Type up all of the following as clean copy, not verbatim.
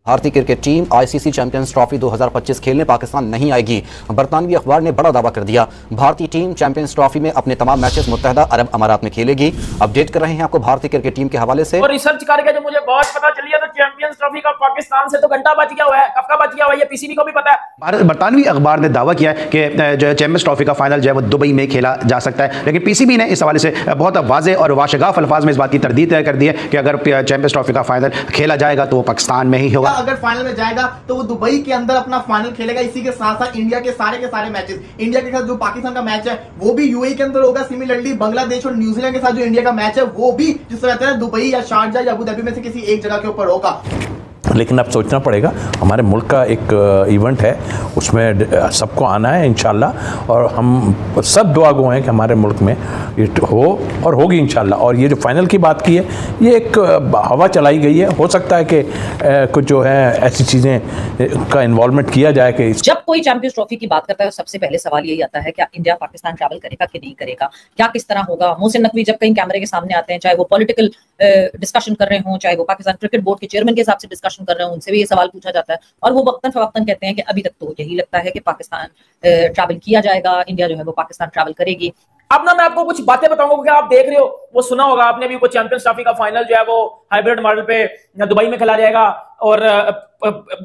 भारतीय cricket team ICC champions trophy 2025 खेलने पाकिस्तान नहीं आएगी। बरतानवी अखबार ने बड़ा दावा कर दिया। भारतीय टीम चैंपियंस ट्रॉफी में अपने तमाम मैचेस मुत्तहदा अरब अमारात में खेलेगी। अपडेट कर रहे हैं आपको भारतीय क्रिकेट टीम के हवाले से। और रिसर्च करके जो मुझे बहुत पता चली है तो चैंपियंस ट्रॉफी का पाकिस्तान से तो घंटा बच गया हुआ है, कब का बच गया हुआ है, ये पीसीबी को भी पता है। बरतानवी अखबार ने दावा किया है कि जो चैंपियंस ट्रॉफी का फाइनल जो है वो दुबई में खेला जा सकता है, लेकिन पीसीबी ने इस हवाले से बहुत वाज़ेह और वाशगाफ अल्फाज में इस बात की तरदीद कर दी है कि अगर चैंपियंस ट्रॉफी का फाइनल खेला जाएगा तो वो पाकिस्तान में ही होगा। अगर फाइनल में जाएगा तो वो दुबई के अंदर अपना फाइनल खेलेगा। इसी के साथ साथ इंडिया के सारे मैचेस, इंडिया के साथ जो पाकिस्तान का मैच है वो भी यूएई के अंदर होगा। सिमिलरली बांग्लादेश और न्यूजीलैंड के साथ जो इंडिया का मैच है वो भी जिस तरह है दुबई या शारजा या अबू धाबी में से किसी एक जगह के ऊपर होगा। लेकिन अब सोचना पड़ेगा, हमारे मुल्क का एक इवेंट है, उसमें सबको आना है इंशाल्लाह, और हम सब दुआ गो हैं कि हमारे मुल्क में ये हो और होगी इंशाल्लाह। और ये जो फाइनल की बात की है ये एक हवा चलाई गई है, हो सकता है कि कुछ जो है ऐसी चीज़ें का इन्वॉल्वमेंट किया जाए कि जब कोई चैंपियंस ट्रॉफी की बात करता है सबसे पहले सवाल यही आता है क्या इंडिया पाकिस्तान ट्रैवल करेगा कि नहीं करेगा, क्या किस तरह होगा। मोहसिन नकवी जब कहीं कैमरे के सामने आते हैं, चाहे वो पॉलिटिकल डिस्कशन कर रहे हों, चाहे वो पाकिस्तान क्रिकेट बोर्ड के चेयरमैन के हिसाब से डिस्कशन कर रहे हैं, उनसे भी ये सवाल पूछा जाता है और वो वक्तन फवक्तन कहते हैं कि अभी तक तो यही लगता है कि पाकिस्तान ट्रैवल किया जाएगा, इंडिया जो है वो पाकिस्तान ट्रैवल करेगी। अब ना मैं आपको कुछ बातें बताऊंगा कि आप देख रहे हो, वो सुना होगा आपने भी, वो चैंपियंस ट्रॉफी का फाइनल जो है वो हाइब्रिड मॉडल पे दुबई में खेला जाएगा। और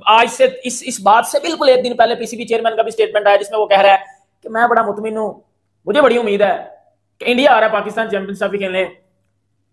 आज से इस बात से बिल्कुल एक दिन पहले पीसीबी चेयरमैन का भी स्टेटमेंट आया जिसमें वो कह रहा है कि मैं बड़ा मुतमिन हूं, मुझे बड़ी उम्मीद है कि इंडिया आ रहा है पाकिस्तान चैंपियंस ट्रॉफी खेलने,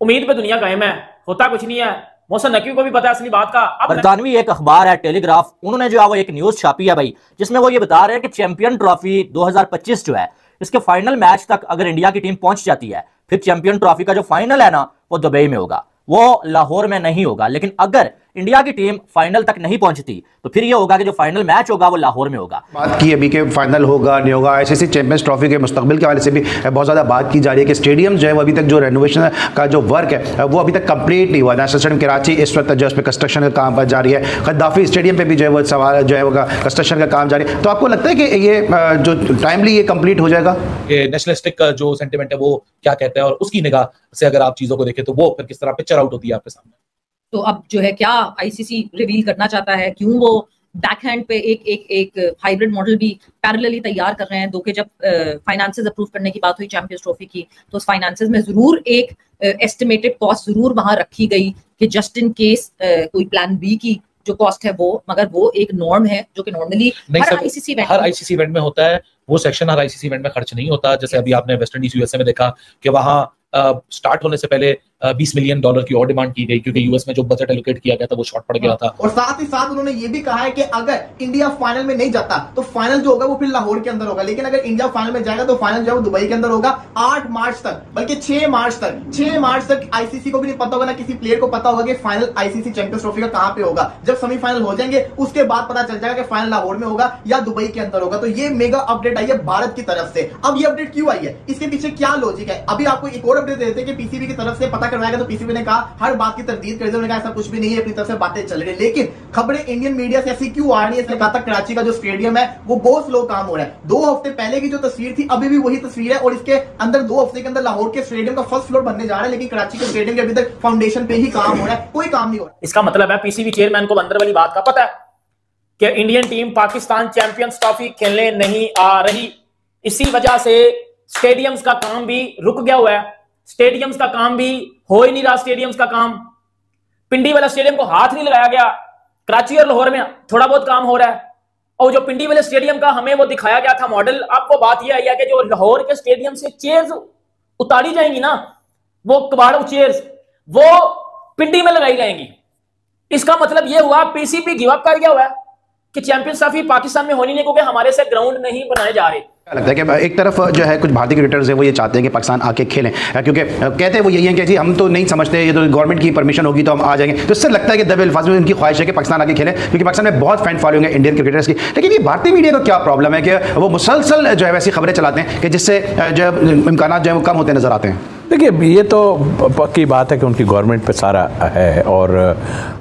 उम्मीद पे दुनिया कायम है, होता कुछ नहीं है। मोहसिन नकवी को भी पता है असली बात का। बरतानवी एक अखबार है टेलीग्राफ, उन्होंने जो है वो एक न्यूज छापी है भाई, जिसमें वो ये बता रहे हैं कि चैंपियन ट्रॉफी 2025 जो है इसके फाइनल मैच तक अगर इंडिया की टीम पहुंच जाती है, फिर चैंपियन ट्रॉफी का जो फाइनल है ना वो दुबई में होगा, वो लाहौर में नहीं होगा। लेकिन अगर इंडिया की टीम फाइनल तक नहीं पहुंचती तो फिर ये होगा कि जो फाइनल मैच होगा वो लाहौर में होगा। बात की अभी के फाइनल होगा नहीं होगा, आईसीसी चैंपियंस ट्रॉफी के मुस्तकबिल के हवाले से भी बहुत ज़्यादा बात की जा रही है कि स्टेडियम जो है वो अभी तक जो रेनोवेशन का जो वर्क है वो अभी तक कंप्लीट नहीं हुआ। नेशनल स्टेडियम कराची इस वक्त जो उस पर कंस्ट्रक्शन का काम जारी है, गद्दाफी स्टेडियम पर भी जो है वो सवाल जो है वो कंस्ट्रक्शन का काम जारी है। तो आपको लगता है कि ये जो टाइमली ये कंप्लीट हो जाएगा? नेशनलिस्टिक का जो सेंटिमेंट है वो क्या कहता है, और उसकी निगाह से अगर आप चीज़ों को देखें तो वो फिर किस तरह पिक्चर आउट होती है आपके सामने। तो अब जो है क्या आईसीसी रिवील करना चाहता है, क्यों वो बैकहैंड पे एक हाइब्रिड मॉडल भी पैरेलली तैयार कर रहे हैं। दो के जब फाइनेंसेस अप्रूव करने की बात हुई चैंपियंस ट्रॉफी की तो उस फाइनेंसेस में जरूर एक एस्टिमेटेड कॉस्ट जरूर वहां रखी गई कि जस्ट इन केस कोई प्लान बी की जो कॉस्ट है वो, मगर वो एक नॉर्म है जो कि नॉर्मली हर आईसीसी इवेंट में होता है। वो सेक्शन हर आईसीसी इवेंट में खर्च नहीं होता। जैसे अभी आपने वेस्ट इंडीज यूएसए में देखा कि वहां स्टार्ट होने से पहले $20 मिलियन की और डिमांड की गई क्योंकि यूएस में जो बजट एलोकेट किया गया था वो शॉर्ट पड़ गया था। और साथ ही साथ उन्होंने ये भी कहा है कि अगर इंडिया फाइनल में नहीं जाता तो फाइनल जो होगा वो फिर लाहौर के अंदर होगा, लेकिन अगर इंडिया फाइनल में जाएगा तो फाइनल जो है वो दुबई के अंदर होगा 8 मार्च तक, बल्कि 6 मार्च तक आईसीसी को भी नहीं पता होगा, ना किसी प्लेयर को पता होगा कि फाइनल आईसीसी चैंपियंस ट्रॉफी का कहां पे होगा। जब सेमीफाइनल हो जाएंगे उसके बाद पता चल जाएगा कि फाइनल लाहौर में होगा या दुबई के अंदर होगा। तो ये मेगा अपडेट आई है भारत की तरफ से। अब ये अपडेट क्यों आई है, इसके पीछे क्या लॉजिक है, अभी आपको एक और अपडेट देते हैं कि पीसीबी की तरफ से पता करवाएगा। तो पीसीबी ने कहा हर बात की तरदीद कर दी, उन्होंने कहा ऐसा कुछ भी नहीं है, अपनी तरफ से बातें चल रही है। लेकिन खबरें इंडियन मीडिया से ऐसी क्यों आ रही है, इसने कहा था कराची का जो स्टेडियम है वो बहुत स्लो काम हो रहा है। 2 हफ्ते पहले की जो तस्वीर थी अभी भी वही तस्वीर है, और इसके अंदर 2 हफ्ते के अंदर लाहौर के स्टेडियम का फर्स्ट फ्लोर बनने जा रहा है, लेकिन कराची के स्टेडियम के अभी तक फाउंडेशन पे ही काम हो रहा है, कोई काम नहीं हो रहा। इसका मतलब है पीसीबी चेयरमैन को अंदर वाली बात का पता है कि Indian team Pakistan champions trophy खेलने नहीं आ रही। इसी वजह से स्टेडियम्स का काम भी रुक गया हुआ है, स्टेडियम्स का काम भी हो ही नहीं रहा। स्टेडियम्स का काम, पिंडी वाला स्टेडियम को हाथ नहीं लगाया गया, कराची और लाहौर में थोड़ा बहुत काम हो रहा है। और जो पिंडी वाले स्टेडियम का हमें वो दिखाया गया था मॉडल, आपको बात यह आई है कि जो लाहौर के स्टेडियम से चेयर्स उतारी जाएंगी ना, वो कबाड़ो चेयर्स वो पिंडी में लगाई जाएंगी। इसका मतलब यह हुआ पीसीबी गिव अप कर गया हुआ है कि चैंपियंस ट्रॉफी पाकिस्तान में होनी नहीं, क्योंकि हमारे से ग्राउंड नहीं बनाए जा रहे। लगता है कि एक तरफ जो है कुछ भारतीय क्रिकेटर्स हैं वो ये चाहते हैं कि पाकिस्तान आके खेलें, क्योंकि कहते हैं वो यही है कि जी हम तो नहीं समझते, ये तो गवर्नमेंट की परमिशन होगी तो हम आ जाएंगे। तो इससे लगता है कि दबे अल्फाज में उनकी ख्वाहिश है कि पाकिस्तान आके खेलें, क्योंकि पाकिस्तान में बहुत फैन फॉलोइंग है इंडियन क्रिकेटर्स की। लेकिन ये भारतीय मीडिया का क्या प्रॉब्लम है कि वो मुसलसल जो है वैसी खबरें चलाते हैं कि जिससे जो इम्कान जो है वो कम होते नजर आते हैं। देखिए, ये तो पक्की बात है कि उनकी गवर्नमेंट पे सारा है, और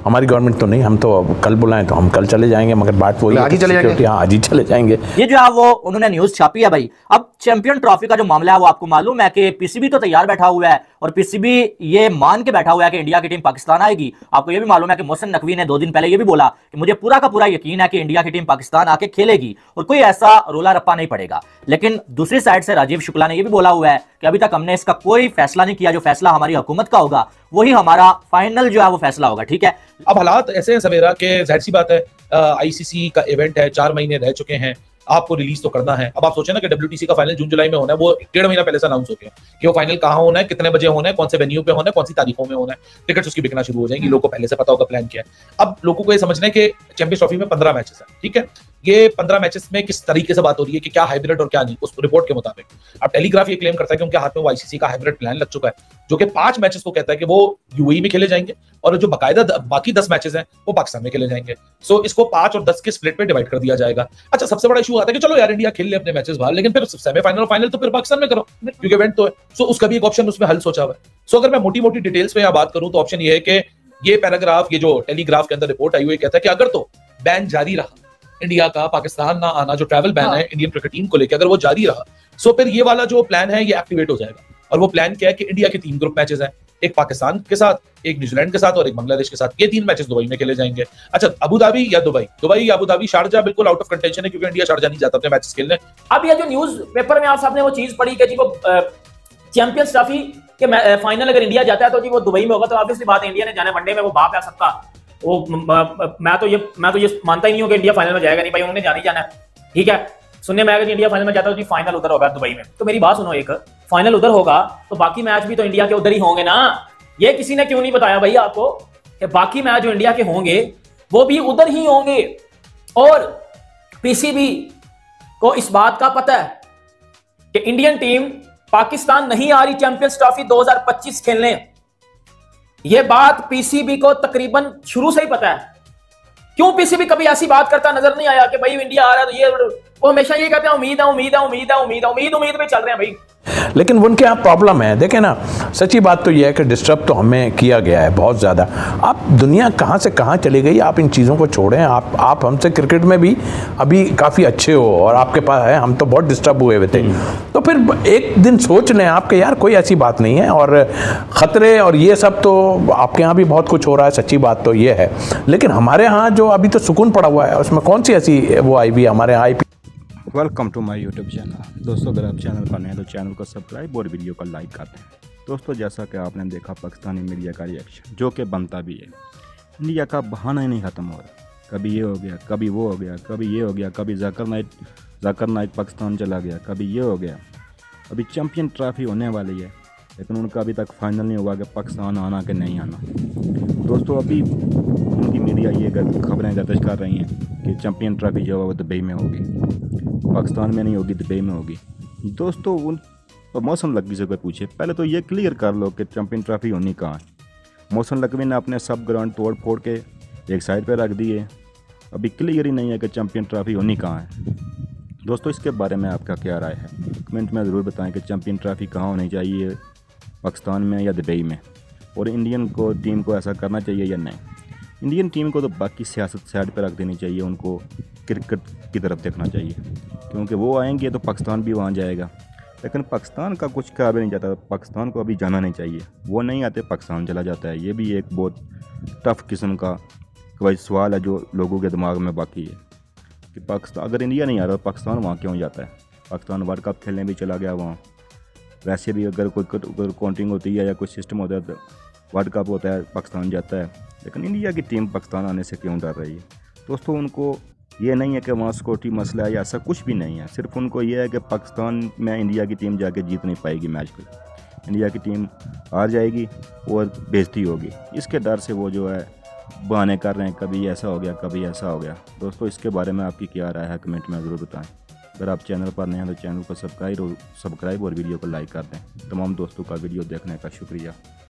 हमारी गवर्नमेंट तो नहीं। हम तो कल बुलाएं तो हम कल चले जाएंगे, मगर बात वही आज ही चले जाएंगे। हाँ, आज ही चले जाएंगे। ये जो है वो उन्होंने न्यूज छापी है भाई। अब चैंपियन ट्रॉफी का जो मामला है वो आपको मालूम है कि पीसीबी तो तैयार बैठा हुआ है और पीसीबी ये मान के बैठा हुआ है कि इंडिया की टीम पाकिस्तान आएगी। आपको ये भी मालूम है कि मोहसिन नकवी ने 2 दिन पहले ये भी बोला कि मुझे पूरा का पूरा यकीन है कि इंडिया की टीम पाकिस्तान आके खेलेगी और कोई ऐसा रोला रप्पा नहीं पड़ेगा। लेकिन दूसरी साइड से राजीव शुक्ला ने ये भी बोला हुआ है कि अभी तक हमने इसका कोई फैसला नहीं किया, जो फैसला हमारी हुकूमत का होगा वही हमारा फाइनल जो है वो फैसला होगा। ठीक है, अब हालात ऐसे हैं सवेरा के जाहिर सी बात है, आईसीसी का इवेंट है, 4 महीने रह चुके हैं, आपको रिलीज तो करना है। अब आप सोचें ना कि WTC का फाइनल जून जुलाई में होना है, वो 1.5 महीना पहले से अनाउंस हो गया कि वो फाइनल कहाँ होना है, कितने बजे होना है, कौन से वेन्यू पे होना है, कौन सी तारीखों में होना है, टिकट्स उसकी बिकना शुरू हो जाएंगी। लोगों को पहले से पता होगा प्लान क्या है। अब लोगों को ये समझना है कि चैंपियंस ट्रॉफी में 15 मैचेस है, ठीक है, ये 15 मैचेस में किस तरीके से बात हो रही है कि क्या हाइब्रिड और क्या नहीं, उस रिपोर्ट के मुताबिक। अब टेलीग्राफ ये क्लेम करता है कि उनके हाथ में वो आईसीसी का हाइब्रिड प्लान लग चुका है, जो कि 5 मैचेस को कहता है कि वो यूएई में खेले जाएंगे और जो बाकायदा बाकी 10 मैचेस हैं वो पाकिस्तान में खेले जाएंगे। सो इसको 5 और 10 के स्प्लिट में डिवाइड कर दिया जाएगा। अच्छा, सबसे बड़ा इशू आता है कि चलो यार इंडिया खेल ले अपने मैचेस बाहर, लेकिन फिर सेमीफाइनल और फाइनल तो फिर पाकिस्तान में करो क्योंकि इवेंट तो है। सो उसका भी एक ऑप्शन उसमें हल सोचा हुआ है। सो अगर मैं मोटी मोटी डिटेल्स में यहाँ बात करूं तो ऑप्शन ये है कि ये पैराग्राफ, ये जो टेलीग्राफ के अंदर रिपोर्ट आई हुई कहता है कि अगर तो बैन जारी रहा इंडिया का पाकिस्तान ना आना, जो ट्रैवल बैन है इंडियन क्रिकेट टीम को लेकर, अगर वो जारी रहा सो फिर ये वाला जो प्लान है ये एक्टिवेट हो जाएगा। और वो प्लान क्या है कि इंडिया के 3 ग्रुप मैचेस हैं, एक पाकिस्तान के साथ, एक न्यूजीलैंड के साथ और एक बांग्लादेश के साथ। ये 3 मैचेस दुबई में खेले जाएंगे। अच्छा, अबू धाबी या दुबई, दुबई या अबू धाबी, शारजा बिल्कुल आउट ऑफ कंटेंशन है क्योंकि इंडिया शारजा नहीं जाता अपने मैचेस खेलने। अब ये जो न्यूज पेपर में आप सबने वो चीज पढ़ी कि जी वो चैंपियंस ट्रॉफी के फाइनल अगर इंडिया जाता है तो जी वो दुबई में होगा, तो ऑब्वियसली बात है इंडिया ने जाना वनडे में, वो बाप है सबका। वो मैं तो ये मानता ही नहीं हूं कि इंडिया फाइनल में जाएगा, नहीं भाई, उन्होंने जाना ही जाना है। ठीक है, सुनने में आएगा कि इंडिया फाइनल में जाता है तो जी फाइनल उधर होगा दुबई में। तो मेरी बात सुनो, एक फाइनल उधर होगा तो बाकी मैच भी तो इंडिया के उधर ही होंगे ना। ये किसी ने क्यों नहीं बताया भाई आपको कि बाकी मैच जो इंडिया के होंगे वो भी उधर ही होंगे। और पीसीबी को इस बात का पता है कि इंडियन टीम पाकिस्तान नहीं आ रही चैंपियंस ट्रॉफी 2025 खेलने। यह बात पीसीबी को तकरीबन शुरू से ही पता है। क्यों पीसीबी कभी ऐसी बात करता नजर नहीं आया कि भाई इंडिया आ रहा है तो ये, वो हमेशा ये कहते हैं उम्मीद है उम्मीद है उम्मीद है उम्मीद है उम्मीद में चल रहे हैं भाई। लेकिन उनके यहाँ प्रॉब्लम है, देखें ना, सच्ची बात तो यह है कि डिस्टर्ब तो हमें किया गया है बहुत ज़्यादा। आप दुनिया कहाँ से कहाँ चली गई, आप इन चीज़ों को छोड़ें। आप हमसे क्रिकेट में भी अभी काफ़ी अच्छे हो और आपके पास है, हम तो बहुत डिस्टर्ब हुए हुए थे। तो फिर एक दिन सोच लें आप कि यार कोई ऐसी बात नहीं है और ख़तरे और ये सब तो आपके यहाँ भी बहुत कुछ हो रहा है, सच्ची बात तो ये है। लेकिन हमारे यहाँ जो अभी तो सुकून पड़ा हुआ है उसमें कौन सी ऐसी वो आई भी हमारे यहाँ welcome to my YouTube channel. दोस्तों, अगर आप चैनल पर नए हैं तो चैनल को सब्सक्राइब और वीडियो को लाइक कर दें। दोस्तों, जैसा कि आपने देखा पाकिस्तानी मीडिया का रिएक्शन, जो कि बनता भी है, इंडिया का बहाना ही नहीं ख़त्म हो रहा। कभी ये हो गया, कभी वो हो गया, कभी ये हो गया, कभी जाकिर नाइक पाकिस्तान चला गया, कभी ये हो गया। अभी चैम्पियन ट्रॉफी होने वाली है लेकिन उनका अभी तक फाइनल नहीं हुआ कि पाकिस्तान आना कि नहीं आना। दोस्तों, अभी उनकी मीडिया ये खबरें गर्दिश कर रही हैं कि चैम्पियन ट्रॉफी जो है वो दुबई में होगी, पाकिस्तान में नहीं होगी, दुबई में होगी। दोस्तों, उन मौसम लकवी से कोई पूछे, पहले तो ये क्लियर कर लो कि चैम्पियन ट्रॉफी होनी कहाँ है। मौसम लकवी ने अपने सब ग्राउंड तोड़ फोड़ के एक साइड पर रख दिए, अभी क्लियर ही नहीं है कि चैम्पियन ट्रॉफी होनी कहाँ है। दोस्तों, इसके बारे में आपका क्या राय है, कमेंट में ज़रूर बताएं कि चैम्पियन ट्रॉफी कहाँ होनी चाहिए, पाकिस्तान में या दुबई में, और इंडियन को टीम को ऐसा करना चाहिए या नहीं। इंडियन टीम को तो बाकी सियासत साइड पर रख देनी चाहिए, उनको क्रिकेट की तरफ देखना चाहिए, क्योंकि वो आएंगे तो पाकिस्तान भी वहाँ जाएगा। लेकिन पाकिस्तान का कुछ कहा भी नहीं जाता, पाकिस्तान को अभी जाना नहीं चाहिए, वो नहीं आते पाकिस्तान चला जाता है। ये भी एक बहुत टफ किस्म का कोई सवाल है जो लोगों के दिमाग में बाकी है कि पाकिस्तान, अगर इंडिया नहीं आ रहा तो पाकिस्तान वहाँ क्यों जाता है। पाकिस्तान वर्ल्ड कप खेलने भी चला गया वहाँ, वैसे भी अगर कोई काउंटिंग होती है या कोई सिस्टम होता है तो वर्ल्ड कप होता है पाकिस्तान जाता है। लेकिन इंडिया की टीम पाकिस्तान आने से क्यों डर रही है। दोस्तों, उनको ये नहीं है कि वहाँ सिक्योरिटी मसला है या ऐसा कुछ भी नहीं है, सिर्फ उनको ये है कि पाकिस्तान में इंडिया की टीम जाके जीत नहीं पाएगी मैच को, इंडिया की टीम हार जाएगी और बेइज्जती होगी। इसके डर से वो जो है बहाने कर रहे हैं, कभी ऐसा हो गया कभी ऐसा हो गया। दोस्तों, इसके बारे में आपकी क्या राय है, कमेंट में ज़रूर बताएं। अगर आप चैनल पर नए हैं तो चैनल को सब्सक्राइब और वीडियो को लाइक कर दें। तमाम दोस्तों का वीडियो देखने का शुक्रिया।